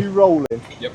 You rolling? Yep.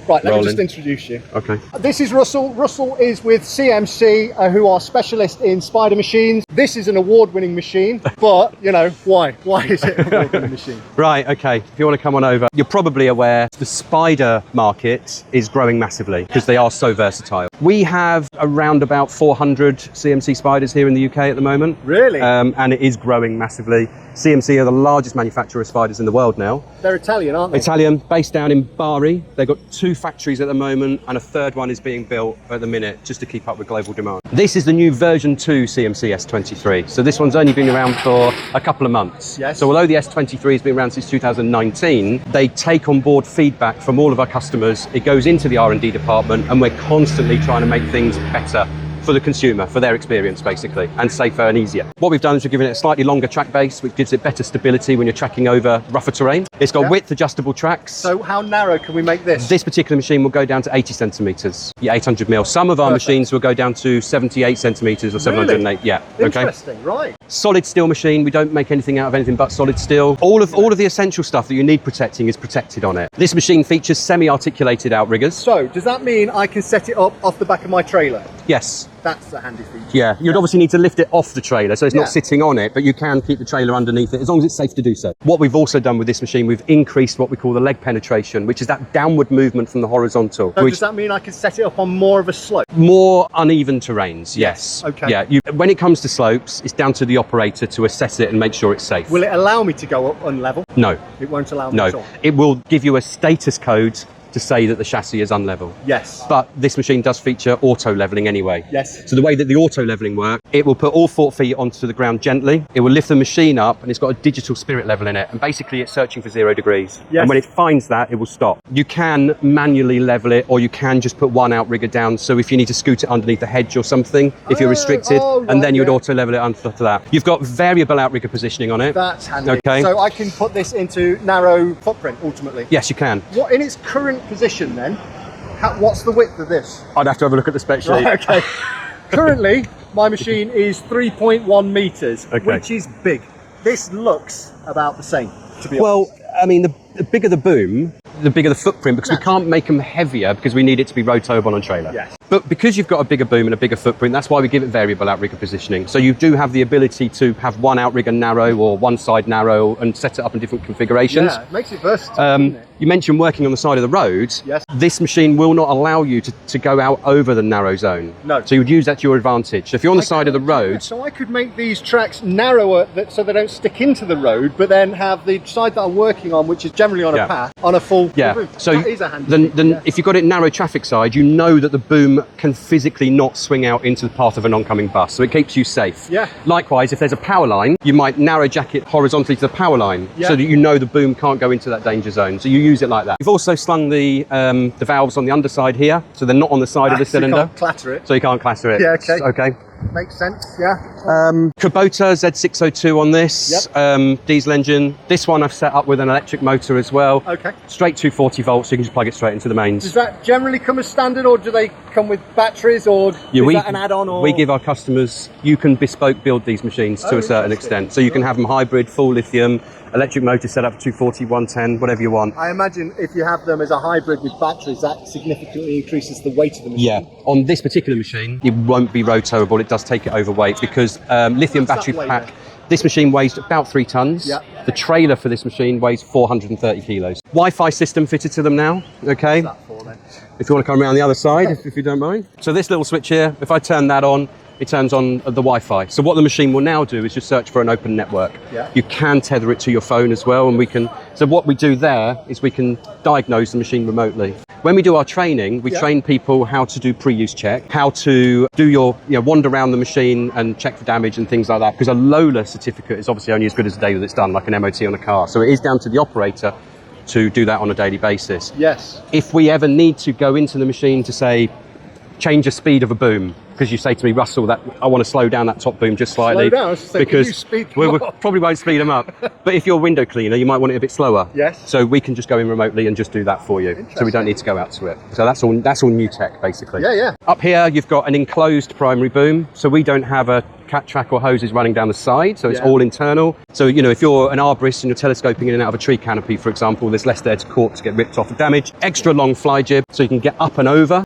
Right, let me just introduce you. Okay. This is Russell. Russell is with CMC, who are specialists in spider machines. This is an award-winning machine, but, you know, why? Why is it an award-winning machine? Right, okay. If you want to come on over, you're probably aware the spider market is growing massively because they are so versatile. We have around about 400 CMC spiders here in the UK at the moment. Really? And it is growing massively. CMC are the largest manufacturer of spiders in the world now. They're Italian, aren't they? Italian, based down in Bari. They've got 2 factories at the moment, and a 3rd one is being built at the minute just to keep up with global demand. This is the new version 2 CMC S23. So this one's only been around for a couple of months. Yes. So although the S23 has been around since 2019, they take on board feedback from all of our customers. It goes into the R&D department, and we're constantly trying to make things better for the consumer, for their experience basically, and safer and easier. What we've done is we've given it a slightly longer track base, which gives it better stability when you're tracking over rougher terrain. It's got width adjustable tracks. So how narrow can we make this? This particular machine will go down to 80 centimetres, 800 mil. Some of our machines will go down to 78 centimetres or 708, yeah. Interesting, right. Solid steel machine, we don't make anything out of anything but solid steel. All of the essential stuff that you need protecting is protected on it. This machine features semi-articulated outriggers. So, does that mean I can set it up off the back of my trailer? Yes. That's a handy feature. Yeah, you'd obviously need to lift it off the trailer, so it's not sitting on it, but you can keep the trailer underneath it, as long as it's safe to do so. What we've also done with this machine, we've increased what we call the leg penetration, which is that downward movement from the horizontal. So does that mean I can set it up on more of a slope? More uneven terrains, yes. Okay. Yeah, when it comes to slopes, it's down to the operator to assess it and make sure it's safe. Will it allow me to go up unlevel? No. It won't allow me at all? No. It will give you a status code to say that the chassis is unlevel. Yes. But this machine does feature auto leveling anyway. Yes. So the way that the auto leveling works, it will put all 4 feet onto the ground gently. It will lift the machine up, and it's got a digital spirit level in it. And basically it's searching for 0 degrees. Yes. And when it finds that, it will stop. You can manually level it, or you can just put one outrigger down. So if you need to scoot it underneath a hedge or something, if you're restricted, and then you would auto level it after that. You've got variable outrigger positioning on it. That's handy. Okay. So I can put this into narrow footprint ultimately. Yes, you can. What in its current position then? What's the width of this? I'd have to have a look at the spec sheet. Right, okay. Currently, my machine is 3.1 meters, which is big. This looks about the same, to be honest. Well, I mean, the bigger the boom, the bigger the footprint, because we can't make them heavier because we need it to be rotowable on a trailer. Yes. But because you've got a bigger boom and a bigger footprint, that's why we give it variable outrigger positioning. So you do have the ability to have one outrigger narrow or one side narrow and set it up in different configurations. Yeah, it makes it versatile, doesn't it? You mentioned working on the side of the road. Yes. This machine will not allow you to go out over the narrow zone. No. So you would use that to your advantage. So if you're on the side of the road... So I could make these tracks narrower so they don't stick into the road, but then have the side that I'm working on, which is generally on a path, on a full roof. So that is a handy then if you've got it narrow traffic side, you know that the boom can physically not swing out into the path of an oncoming bus, so it keeps you safe. Yeah. Likewise, if there's a power line, you might narrow jacket horizontally to the power line, so that you know the boom can't go into that danger zone. So you use it like that. You've also slung the valves on the underside here, so they're not on the side of the cylinder. So you can't clatter it. So you can't clatter it. Yeah, okay. Okay. Makes sense, yeah. Kubota Z602 on this, diesel engine. This one I've set up with an electric motor as well. Okay. Straight 240 volts, so you can just plug it straight into the mains. Does that generally come as standard, or do they come with batteries, or is that an add-on? Or? We give our customers, you can bespoke build these machines to a certain extent. So you can have them hybrid, full lithium, electric motor set up to 240, 110, whatever you want. I imagine if you have them as a hybrid with batteries, that significantly increases the weight of the machine. Yeah, on this particular machine, it won't be rotowable. It does take it overweight because lithium battery pack. This machine weighs about 3 tons. Yeah. The trailer for this machine weighs 430 kilos. Wi-Fi system fitted to them now, okay? What's that for then? If you want to come around the other side, if you don't mind. So this little switch here, if I turn that on, it turns on the Wi-Fi. So what the machine will now do is just search for an open network. Yeah. You can tether it to your phone as well, and we can, so what we do there is we can diagnose the machine remotely. When we do our training, we train people how to do pre-use check, how to do your, wander around the machine and check for damage and things like that, because a LOLA certificate is obviously only as good as the day that it's done, like an MOT on a car. So it is down to the operator to do that on a daily basis. Yes. If we ever need to go into the machine to say, change the speed of a boom, because you say to me, Russell, that I want to slow down that top boom just slightly. Slow down, so because we probably won't speed them up. But if you're a window cleaner, you might want it a bit slower. Yes. So we can just go in remotely and just do that for you. So we don't need to go out to it. So that's all new tech, basically. Yeah, yeah. Up here, you've got an enclosed primary boom. So we don't have a cat track or hoses running down the side. So it's all internal. So, you know, if you're an arborist and you're telescoping in and out of a tree canopy, for example, there's less there to get ripped off or damaged. Extra long fly jib, so you can get up and over.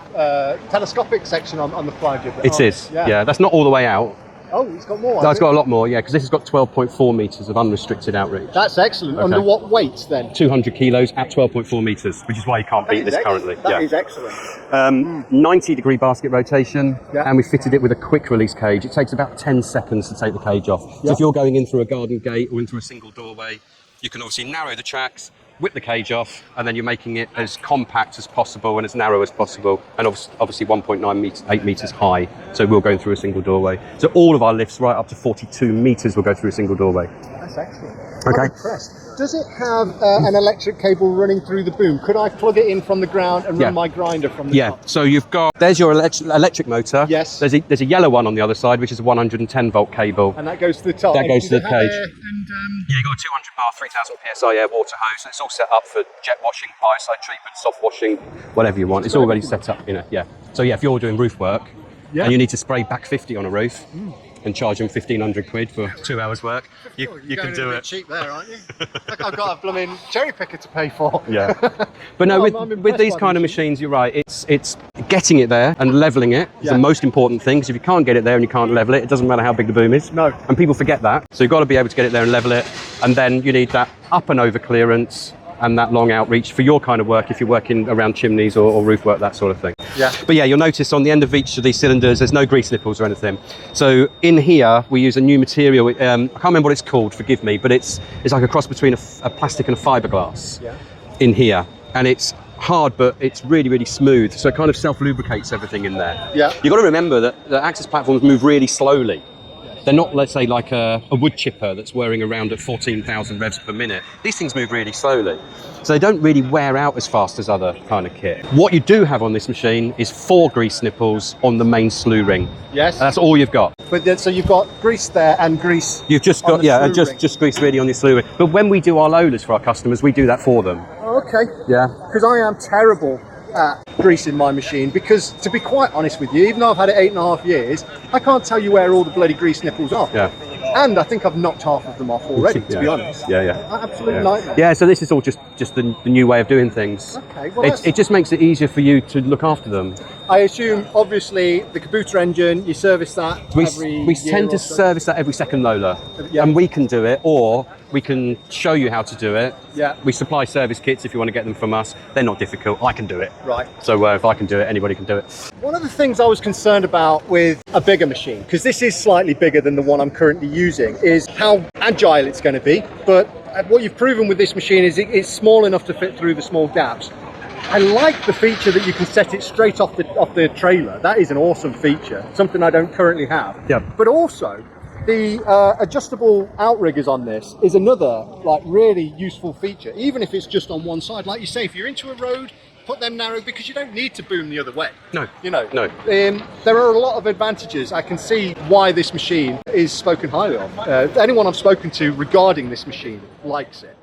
Telescopic section on the fly jib. It is, yeah. That's not all the way out. Oh, it's got more. No, it's got a lot more, yeah, because this has got 12.4 metres of unrestricted outreach. That's excellent. Okay. Under what weights then? 200 kilos at 12.4 metres, which is why you can't beat this currently. That is excellent. 90-degree basket rotation, and we fitted it with a quick release cage. It takes about 10 seconds to take the cage off. So if you're going in through a garden gate or in through a single doorway, you can obviously narrow the tracks, whip the cage off, and then you're making it as compact as possible and as narrow as possible, and obviously 1.8 metres high, so we'll go through a single doorway. So all of our lifts, right up to 42 metres, will go through a single doorway. That's excellent. Okay. I'm impressed. Does it have an electric cable running through the boom? Could I plug it in from the ground and run my grinder from the top? So you've got, there's your electric motor. Yes. There's a yellow one on the other side, which is a 110 volt cable. And that goes to the top. That goes to the cage. Yeah, you've got a 200 bar, 3000 PSI air water hose. So it's all set up for jet washing, biocide treatment, soft washing, whatever you want. It's already set up, you know, So if you're doing roof work and you need to spray back 50 on a roof, and charge them 1,500 quid for 2 hours work, you can do it. Cheap there, aren't you? Like I've got a blooming cherry picker to pay for. Yeah. But no, with these kind of machines, you're right. It's getting it there and leveling it is the most important thing. Because if you can't get it there and you can't level it, it doesn't matter how big the boom is. No. And people forget that. So you've got to be able to get it there and level it. And then you need that up and over clearance and that long outreach for your kind of work if you're working around chimneys or roof work, that sort of thing. Yeah. But yeah, you'll notice on the end of each of these cylinders, there's no grease nipples or anything. So in here, we use a new material. I can't remember what it's called, forgive me, but it's like a cross between a plastic and a fiberglass in here. And it's hard, but it's really, really smooth. So it kind of self-lubricates everything in there. Yeah. You've got to remember that the access platforms move really slowly. They're not, let's say, like a wood chipper that's whirring around at 14,000 revs per minute. These things move really slowly. So they don't really wear out as fast as other kind of kit. What you do have on this machine is 4 grease nipples on the main slew ring. Yes. That's all you've got. But then, so you've got grease there and grease. You've just got, and just grease really on your slew ring. But when we do our Lolas for our customers, we do that for them. Oh, okay. Yeah. Because I am terrible at greasing my machine, because to be quite honest with you, even though I've had it 8.5 years, I can't tell you where all the bloody grease nipples are. Yeah. And I think I've knocked half of them off already, to be honest. Absolute nightmare. Yeah, so this is all just the new way of doing things. Okay, well, it just makes it easier for you to look after them. I assume, obviously, the caboose engine, you service that we tend to service that every second Lola. And we can do it, or we can show you how to do it. Yeah. We supply service kits if you want to get them from us. They're not difficult. I can do it. Right. So if I can do it, anybody can do it. One of the things I was concerned about with a bigger machine, because this is slightly bigger than the one I'm currently using, is how agile it's going to be. But what you've proven with this machine is it's small enough to fit through the small gaps. I like the feature that you can set it straight off the trailer. That is an awesome feature, something I don't currently have. Yeah. But also, the adjustable outriggers on this is another really useful feature, even if it's just on one side. Like you say, if you're into a road, put them narrow, because you don't need to boom the other way. No. You know. No. There are a lot of advantages. I can see why this machine is spoken highly of. Anyone I've spoken to regarding this machine likes it.